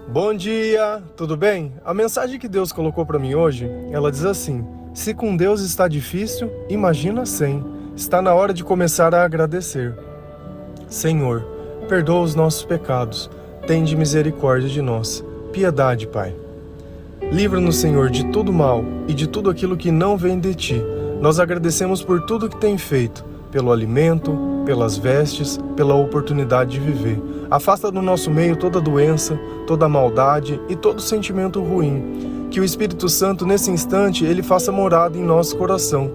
Bom dia, tudo bem? A mensagem que Deus colocou para mim hoje, ela diz assim: se com Deus está difícil, imagina sem. Está na hora de começar a agradecer. Senhor, perdoa os nossos pecados, tende misericórdia de nós. Piedade, Pai. Livra-nos, Senhor, de todo mal e de tudo aquilo que não vem de Ti. Nós agradecemos por tudo que tem feito, pelo alimento, pelas vestes, pela oportunidade de viver. Afasta do nosso meio toda doença, toda maldade e todo sentimento ruim. Que o Espírito Santo, nesse instante, ele faça morada em nosso coração.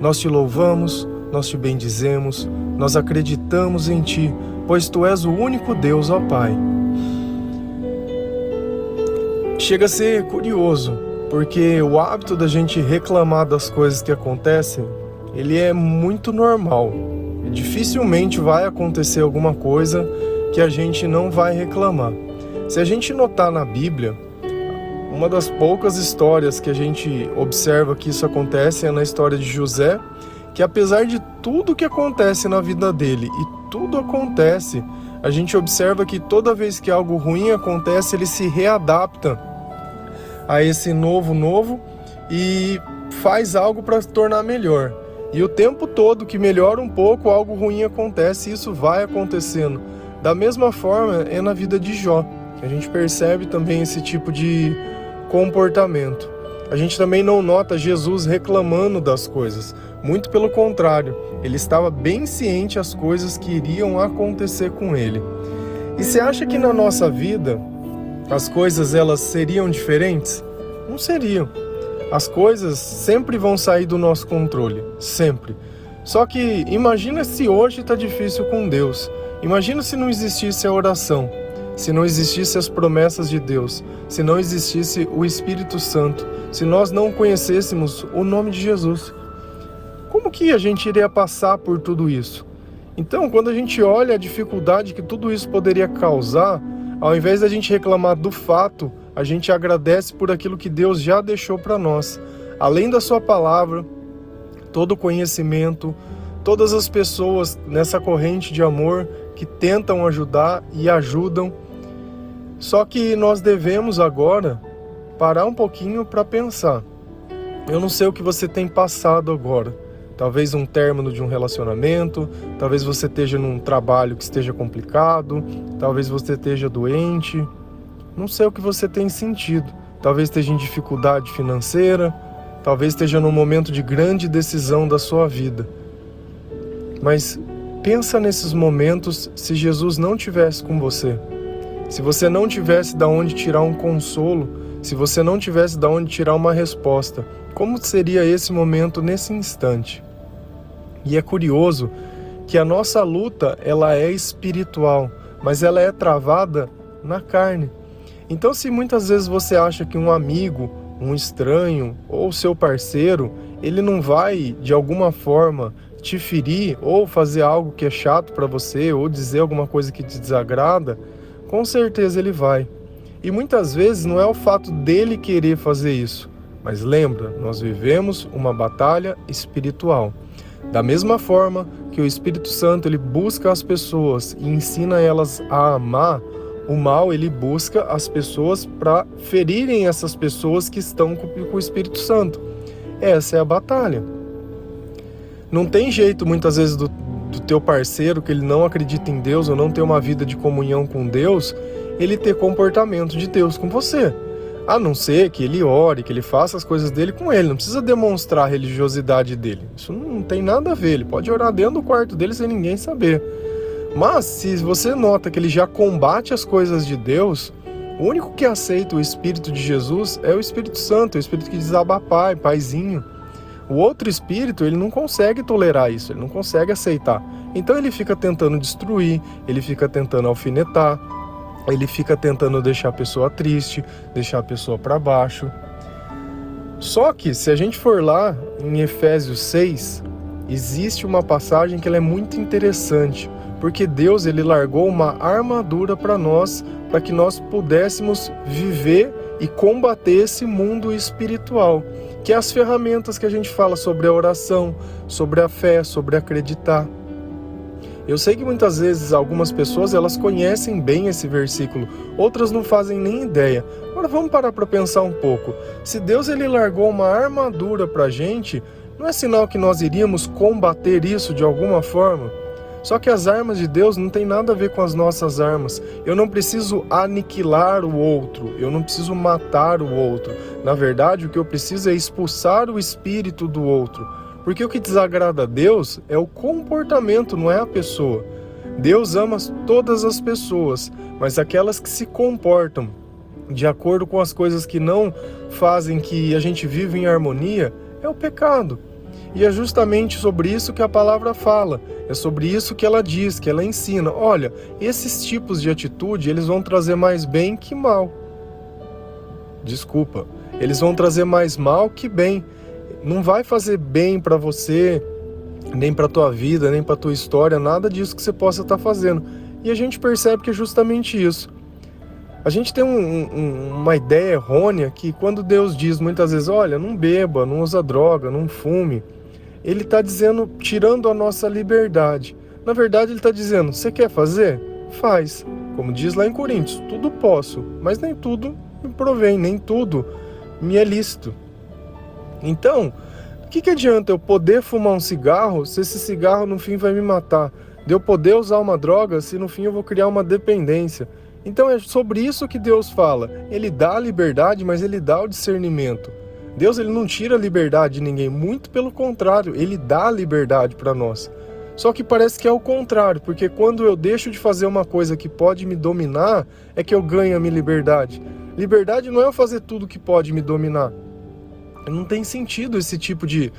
Nós te louvamos, nós te bendizemos, nós acreditamos em Ti, pois Tu és o único Deus, ó Pai. Chega a ser curioso, porque o hábito da gente reclamar das coisas que acontecem, ele é muito normal. E dificilmente vai acontecer alguma coisa que a gente não vai reclamar. Se a gente notar na Bíblia, uma das poucas histórias que a gente observa que isso acontece é na história de José, que apesar de tudo que acontece na vida dele, e tudo acontece, a gente observa que toda vez que algo ruim acontece, ele se readapta a esse novo e faz algo para se tornar melhor. E o tempo todo que melhora um pouco, algo ruim acontece, e isso vai acontecendo. Da mesma forma é na vida de Jó, que a gente percebe também esse tipo de comportamento. A gente também não nota Jesus reclamando das coisas, muito pelo contrário, ele estava bem ciente das coisas que iriam acontecer com ele. E você acha que na nossa vida as coisas elas seriam diferentes? Não seriam. As coisas sempre vão sair do nosso controle, sempre. Só que imagina se hoje está difícil com Deus. Imagina se não existisse a oração, se não existisse as promessas de Deus, se não existisse o Espírito Santo, se nós não conhecêssemos o nome de Jesus. Como que a gente iria passar por tudo isso? Então, quando a gente olha a dificuldade que tudo isso poderia causar, ao invés da gente reclamar do fato, a gente agradece por aquilo que Deus já deixou para nós. Além da sua palavra, todo o conhecimento, todas as pessoas nessa corrente de amor que tentam ajudar e ajudam. Só que nós devemos agora parar um pouquinho para pensar. Eu não sei o que você tem passado agora. Talvez um término de um relacionamento, talvez você esteja num trabalho que esteja complicado, talvez você esteja doente. Não sei o que você tem sentido. Talvez esteja em dificuldade financeira, talvez esteja num momento de grande decisão da sua vida. Mas pensa nesses momentos se Jesus não estivesse com você. Se você não tivesse de onde tirar um consolo, se você não tivesse de onde tirar uma resposta, como seria esse momento nesse instante? E é curioso que a nossa luta, ela é espiritual, mas ela é travada na carne. Então, se muitas vezes você acha que um amigo, um estranho ou seu parceiro, ele não vai, de alguma forma, te ferir ou fazer algo que é chato para você ou dizer alguma coisa que te desagrada, com certeza ele vai. E muitas vezes não é o fato dele querer fazer isso, mas lembra, nós vivemos uma batalha espiritual. Da mesma forma que o Espírito Santo ele busca as pessoas e ensina elas a amar, o mal ele busca as pessoas para ferirem essas pessoas que estão com o Espírito Santo. Essa é a batalha. Não tem jeito muitas vezes do teu parceiro que ele não acredita em Deus ou não tem uma vida de comunhão com Deus, ele ter comportamento de Deus com você. A não ser que ele ore, que ele faça as coisas dele com ele. Não precisa demonstrar a religiosidade dele. Isso não tem nada a ver. Ele pode orar dentro do quarto dele sem ninguém saber. Mas se você nota que ele já combate as coisas de Deus, o único que aceita o Espírito de Jesus é o Espírito Santo, o Espírito que diz Abba Pai, Paizinho. O outro espírito, ele não consegue tolerar isso, ele não consegue aceitar. Então ele fica tentando destruir, ele fica tentando alfinetar, ele fica tentando deixar a pessoa triste, deixar a pessoa para baixo. Só que se a gente for lá em Efésios 6, existe uma passagem que ela é muito interessante, porque Deus ele largou uma armadura para nós, para que nós pudéssemos viver e combater esse mundo espiritual, que é as ferramentas que a gente fala sobre a oração, sobre a fé, sobre acreditar. Eu sei que muitas vezes algumas pessoas elas conhecem bem esse versículo, outras não fazem nem ideia. Agora vamos parar para pensar um pouco. Se Deus ele largou uma armadura para a gente, não é sinal que nós iríamos combater isso de alguma forma? Só que as armas de Deus não tem nada a ver com as nossas armas. Eu não preciso aniquilar o outro, eu não preciso matar o outro. Na verdade, o que eu preciso é expulsar o espírito do outro. Porque o que desagrada a Deus é o comportamento, não é a pessoa. Deus ama todas as pessoas, mas aquelas que se comportam de acordo com as coisas que não fazem que a gente viva em harmonia, é o pecado. E é justamente sobre isso que a palavra fala, é sobre isso que ela diz, que ela ensina. Olha, esses tipos de atitude, eles vão trazer mais bem que mal. Desculpa, eles vão trazer mais mal que bem. Não vai fazer bem para você, nem para tua vida, nem para tua história, nada disso que você possa estar fazendo. E a gente percebe que é justamente isso. A gente tem uma ideia errônea que quando Deus diz muitas vezes, olha, não beba, não usa droga, não fume, Ele está dizendo, tirando a nossa liberdade. Na verdade, Ele está dizendo, você quer fazer? Faz. Como diz lá em Coríntios, tudo posso, mas nem tudo me provém, nem tudo me é lícito. Então, o que adianta eu poder fumar um cigarro se esse cigarro no fim vai me matar? De eu poder usar uma droga se no fim eu vou criar uma dependência? Então é sobre isso que Deus fala. Ele dá a liberdade, mas Ele dá o discernimento. Deus ele não tira a liberdade de ninguém, muito pelo contrário, Ele dá a liberdade para nós. Só que parece que é o contrário, porque quando eu deixo de fazer uma coisa que pode me dominar, é que eu ganho a minha liberdade. Liberdade não é eu fazer tudo que pode me dominar. Não tem sentido esse tipo de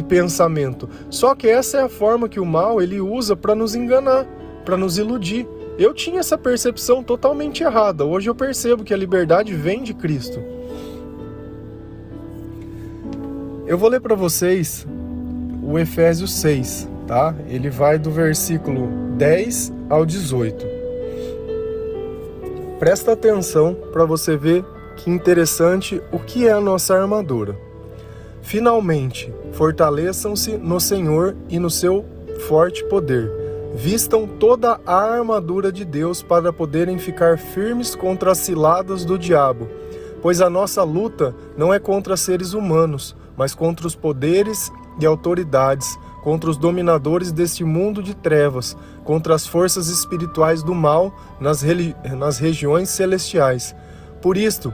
pensamento. Só que essa é a forma que o mal ele usa para nos enganar, para nos iludir. Eu tinha essa percepção totalmente errada. Hoje eu percebo que a liberdade vem de Cristo. Eu vou ler para vocês o Efésios 6, tá? Ele vai do versículo 10 ao 18. Presta atenção para você ver que interessante o que é a nossa armadura. Finalmente, fortaleçam-se no Senhor e no seu forte poder. Vistam toda a armadura de Deus para poderem ficar firmes contra as ciladas do diabo. Pois a nossa luta não é contra seres humanos, mas contra os poderes e autoridades, contra os dominadores deste mundo de trevas, contra as forças espirituais do mal nas regiões celestiais. Por isto,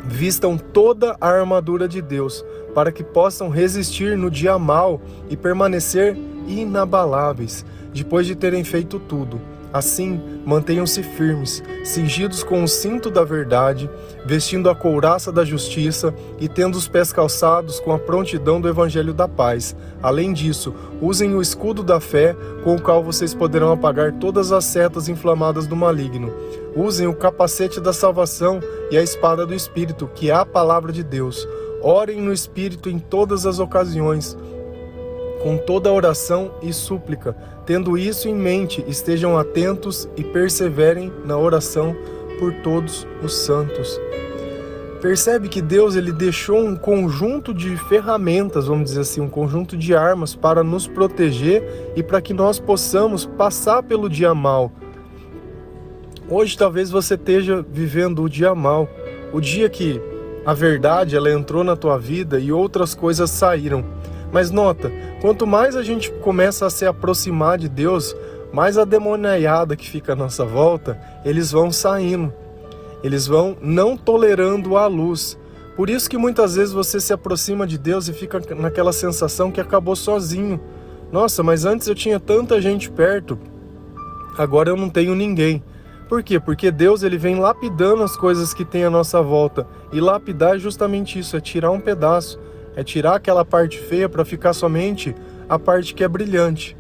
vistam toda a armadura de Deus, para que possam resistir no dia mau e permanecer inabaláveis, depois de terem feito tudo. Assim, mantenham-se firmes, cingidos com o cinto da verdade, vestindo a couraça da justiça e tendo os pés calçados com a prontidão do evangelho da paz. Além disso, usem o escudo da fé, com o qual vocês poderão apagar todas as setas inflamadas do maligno. Usem o capacete da salvação e a espada do Espírito, que é a palavra de Deus. Orem no Espírito em todas as ocasiões, com toda oração e súplica. Tendo isso em mente, estejam atentos e perseverem na oração por todos os santos. Percebe que Deus ele deixou um conjunto de ferramentas, vamos dizer assim, um conjunto de armas para nos proteger e para que nós possamos passar pelo dia mau. Hoje talvez você esteja vivendo o dia mau, o dia que a verdade ela entrou na tua vida e outras coisas saíram. Mas nota, quanto mais a gente começa a se aproximar de Deus, mais a demoniaiada que fica à nossa volta, eles vão saindo. Eles vão não tolerando a luz. Por isso que muitas vezes você se aproxima de Deus e fica naquela sensação que acabou sozinho. Nossa, mas antes eu tinha tanta gente perto, agora eu não tenho ninguém. Por quê? Porque Deus ele vem lapidando as coisas que tem à nossa volta. E lapidar é justamente isso, é tirar um pedaço. É tirar aquela parte feia para ficar somente a parte que é brilhante.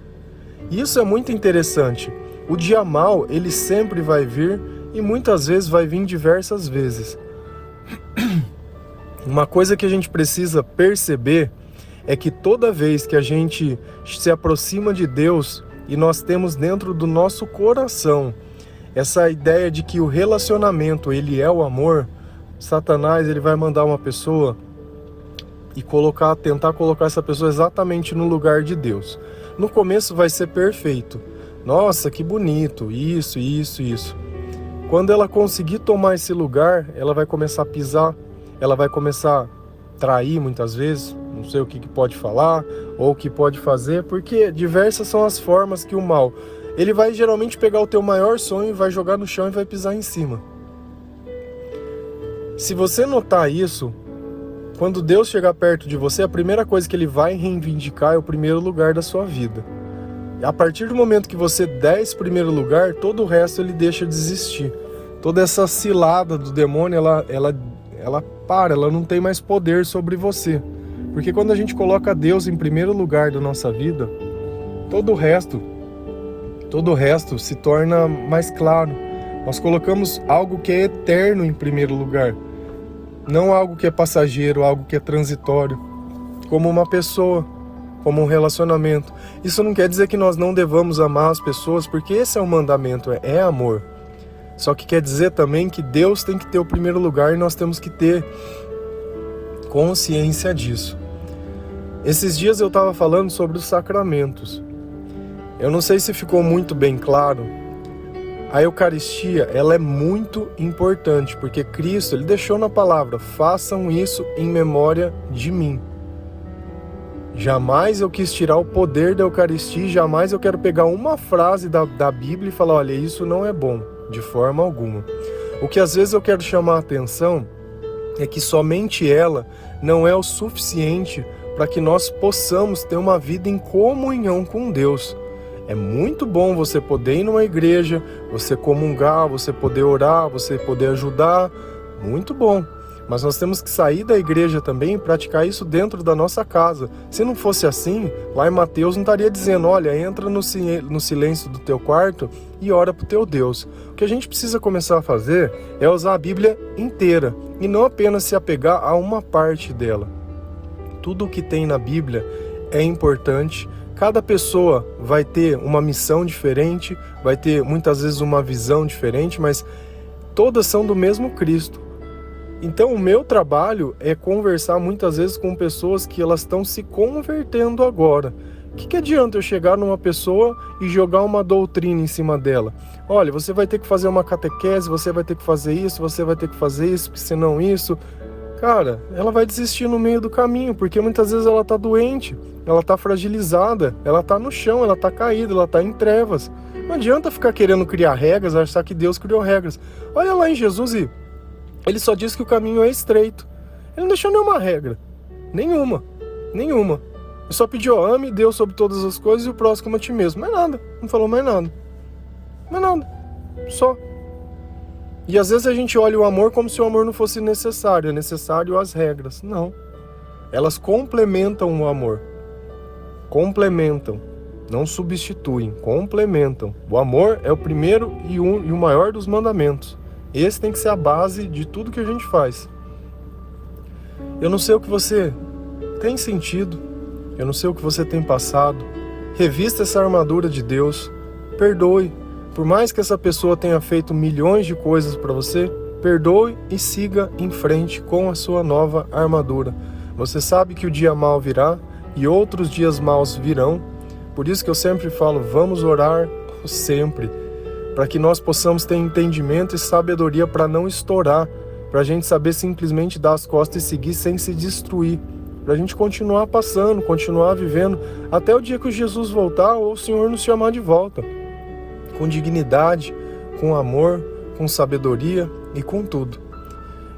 Isso é muito interessante. O dia mau, ele sempre vai vir e muitas vezes vai vir diversas vezes. Uma coisa que a gente precisa perceber é que toda vez que a gente se aproxima de Deus e nós temos dentro do nosso coração essa ideia de que o relacionamento ele é o amor, Satanás ele vai mandar uma pessoa e tentar colocar essa pessoa exatamente no lugar de Deus. No começo vai ser perfeito. Nossa, que bonito, isso. Quando ela conseguir tomar esse lugar, ela vai começar a pisar, ela vai começar a trair muitas vezes, não sei o que pode falar ou o que pode fazer, porque diversas são as formas que o mal, ele vai geralmente pegar o teu maior sonho, vai jogar no chão e vai pisar em cima. Se você notar isso, quando Deus chegar perto de você, a primeira coisa que ele vai reivindicar é o primeiro lugar da sua vida. A partir do momento que você der esse primeiro lugar, todo o resto ele deixa de existir. Toda essa cilada do demônio, ela para, ela não tem mais poder sobre você. Porque quando a gente coloca Deus em primeiro lugar da nossa vida, todo o resto se torna mais claro. Nós colocamos algo que é eterno em primeiro lugar. Não algo que é passageiro, algo que é transitório. Como uma pessoa, como um relacionamento. Isso não quer dizer que nós não devamos amar as pessoas, porque esse é o mandamento, é amor. Só que quer dizer também que Deus tem que ter o primeiro lugar e nós temos que ter consciência disso. Esses dias eu estava falando sobre os sacramentos. Eu não sei se ficou muito bem claro. A Eucaristia, ela é muito importante, porque Cristo, ele deixou na palavra, façam isso em memória de mim. Jamais eu quis tirar o poder da Eucaristia, jamais eu quero pegar uma frase da Bíblia e falar, olha, isso não é bom, de forma alguma. O que às vezes eu quero chamar a atenção é que somente ela não é o suficiente para que nós possamos ter uma vida em comunhão com Deus. É muito bom você poder ir numa igreja, você comungar, você poder orar, você poder ajudar, muito bom. Mas nós temos que sair da igreja também e praticar isso dentro da nossa casa. Se não fosse assim, lá em Mateus não estaria dizendo, olha, entra no silêncio do teu quarto e ora para o teu Deus. O que a gente precisa começar a fazer é usar a Bíblia inteira e não apenas se apegar a uma parte dela. Tudo o que tem na Bíblia é importante. Cada pessoa vai ter uma missão diferente, vai ter muitas vezes uma visão diferente, mas todas são do mesmo Cristo. Então o meu trabalho é conversar muitas vezes com pessoas que elas estão se convertendo agora. O que adianta eu chegar numa pessoa e jogar uma doutrina em cima dela? Olha, você vai ter que fazer uma catequese, você vai ter que fazer isso, você vai ter que fazer isso, porque senão isso... Cara, ela vai desistir no meio do caminho, porque muitas vezes ela está doente, ela está fragilizada, ela está no chão, ela está caída, ela está em trevas. Não adianta ficar querendo criar regras, achar que Deus criou regras. Olha lá em Jesus e ele só disse que o caminho é estreito. Ele não deixou nenhuma regra, nenhuma. Ele só pediu, ame Deus sobre todas as coisas e o próximo como a ti mesmo. Mais nada, não falou mais nada, só. E às vezes a gente olha o amor como se o amor não fosse necessário, é necessário as regras. Não. Elas complementam o amor. Complementam. Não substituem, complementam. O amor é o primeiro e o maior dos mandamentos. Esse tem que ser a base de tudo que a gente faz. Eu não sei o que você tem sentido, eu não sei o que você tem passado. Revista essa armadura de Deus, perdoe. Por mais que essa pessoa tenha feito milhões de coisas para você, perdoe e siga em frente com a sua nova armadura. Você sabe que o dia mau virá e outros dias maus virão. Por isso que eu sempre falo, vamos orar sempre, para que nós possamos ter entendimento e sabedoria para não estourar, para a gente saber simplesmente dar as costas e seguir sem se destruir, para a gente continuar passando, continuar vivendo, até o dia que o Jesus voltar ou o Senhor nos chamar de volta. Com dignidade, com amor, com sabedoria e com tudo.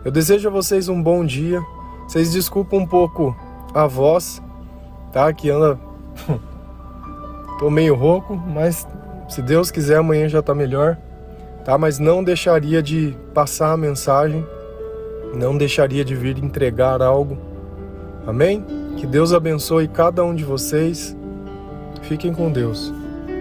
Eu desejo a vocês um bom dia. Vocês desculpam um pouco a voz, tá? Que anda... Tô meio rouco, mas se Deus quiser amanhã já tá melhor, tá? Mas não deixaria de passar a mensagem, não deixaria de vir entregar algo. Amém? Que Deus abençoe cada um de vocês. Fiquem com Deus.